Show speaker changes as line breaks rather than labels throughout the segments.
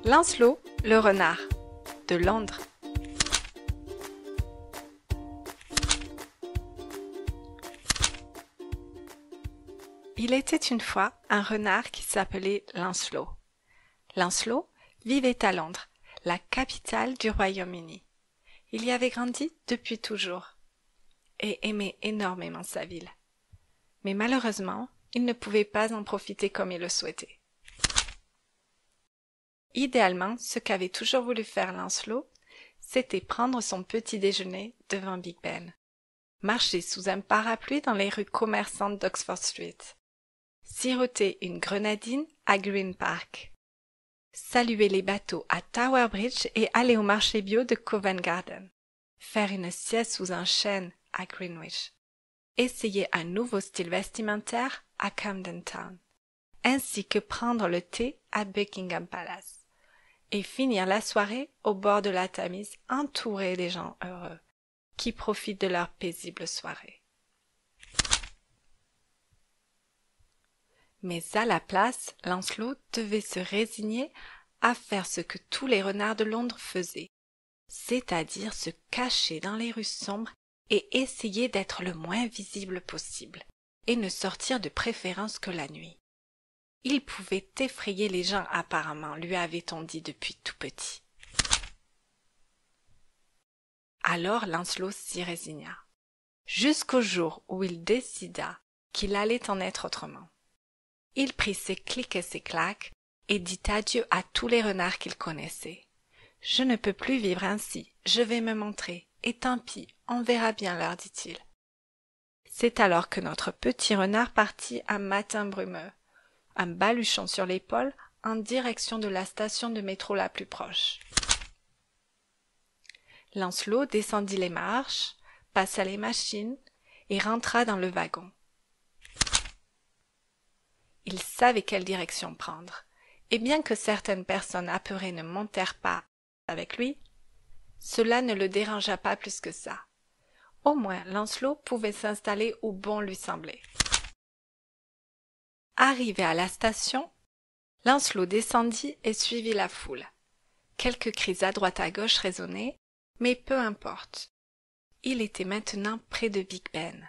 Lancelot, le renard, de Londres. Il était une fois un renard qui s'appelait Lancelot. Lancelot vivait à Londres, la capitale du Royaume-Uni. Il y avait grandi depuis toujours et aimait énormément sa ville. Mais malheureusement, il ne pouvait pas en profiter comme il le souhaitait. Idéalement, ce qu'avait toujours voulu faire Lancelot, c'était prendre son petit déjeuner devant Big Ben, marcher sous un parapluie dans les rues commerçantes d'Oxford Street, siroter une grenadine à Green Park, saluer les bateaux à Tower Bridge et aller au marché bio de Covent Garden, faire une sieste sous un chêne à Greenwich, essayer un nouveau style vestimentaire à Camden Town, ainsi que prendre le thé à Buckingham Palace, et finir la soirée au bord de la Tamise entouré des gens heureux, qui profitent de leur paisible soirée. Mais à la place, Lancelot devait se résigner à faire ce que tous les renards de Londres faisaient, c'est-à-dire se cacher dans les rues sombres et essayer d'être le moins visible possible, et ne sortir de préférence que la nuit. Il pouvait effrayer les gens apparemment, lui avait-on dit depuis tout petit. Alors Lancelot s'y résigna, jusqu'au jour où il décida qu'il allait en être autrement. Il prit ses clics et ses claques et dit adieu à tous les renards qu'il connaissait. « Je ne peux plus vivre ainsi, je vais me montrer, et tant pis, on verra bien, leur dit-il. C'est alors que notre petit renard partit un matin brumeux, un baluchon sur l'épaule, en direction de la station de métro la plus proche. Lancelot descendit les marches, passa les machines et rentra dans le wagon. Il savait quelle direction prendre, et bien que certaines personnes apeurées ne montèrent pas avec lui, cela ne le dérangea pas plus que ça. Au moins Lancelot pouvait s'installer où bon lui semblait. Arrivé à la station, Lancelot descendit et suivit la foule. Quelques cris à droite à gauche résonnaient, mais peu importe. Il était maintenant près de Big Ben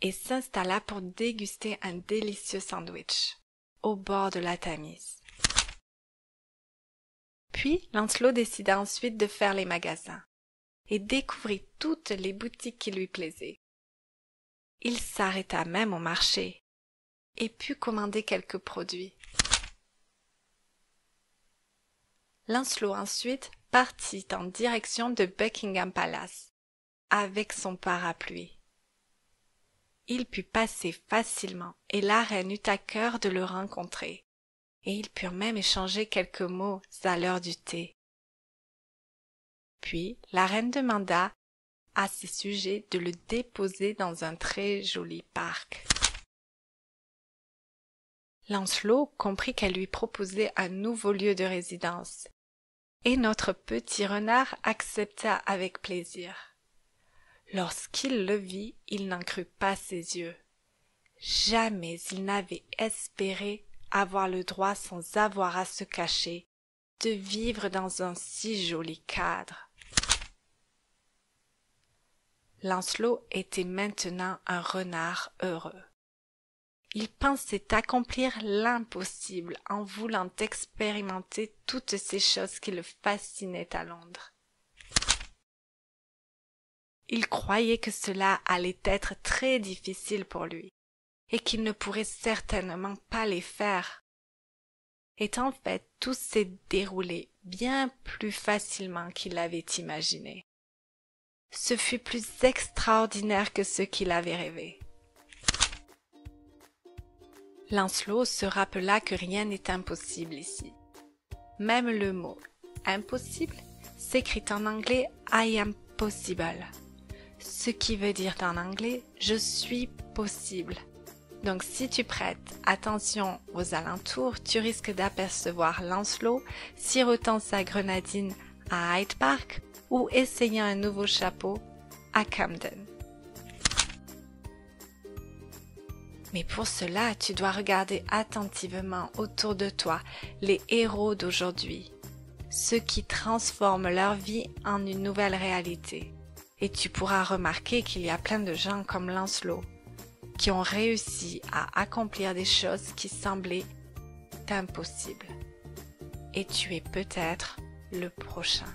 et s'installa pour déguster un délicieux sandwich au bord de la Tamise. Puis Lancelot décida ensuite de faire les magasins et découvrit toutes les boutiques qui lui plaisaient. Il s'arrêta même au marché et put commander quelques produits. Lancelot ensuite partit en direction de Buckingham Palace avec son parapluie. Il put passer facilement et la reine eut à cœur de le rencontrer, et ils purent même échanger quelques mots à l'heure du thé. Puis la reine demanda à ses sujets de le déposer dans un très joli parc. Lancelot comprit qu'elle lui proposait un nouveau lieu de résidence, et notre petit renard accepta avec plaisir. Lorsqu'il le vit, il n'en crut pas ses yeux. Jamais il n'avait espéré avoir le droit, sans avoir à se cacher, de vivre dans un si joli cadre. Lancelot était maintenant un renard heureux. Il pensait accomplir l'impossible en voulant expérimenter toutes ces choses qui le fascinaient à Londres. Il croyait que cela allait être très difficile pour lui, et qu'il ne pourrait certainement pas les faire. Et en fait, tout s'est déroulé bien plus facilement qu'il l'avait imaginé. Ce fut plus extraordinaire que ce qu'il avait rêvé. Lancelot se rappela que rien n'est impossible ici. Même le mot « impossible » s'écrit en anglais « I am possible », ce qui veut dire en anglais « je suis possible ». Donc si tu prêtes attention aux alentours, tu risques d'apercevoir Lancelot sirotant sa grenadine à Hyde Park ou essayant un nouveau chapeau à Camden. Mais pour cela, tu dois regarder attentivement autour de toi les héros d'aujourd'hui, ceux qui transforment leur vie en une nouvelle réalité. Et tu pourras remarquer qu'il y a plein de gens comme Lancelot qui ont réussi à accomplir des choses qui semblaient impossibles. Et tu es peut-être le prochain.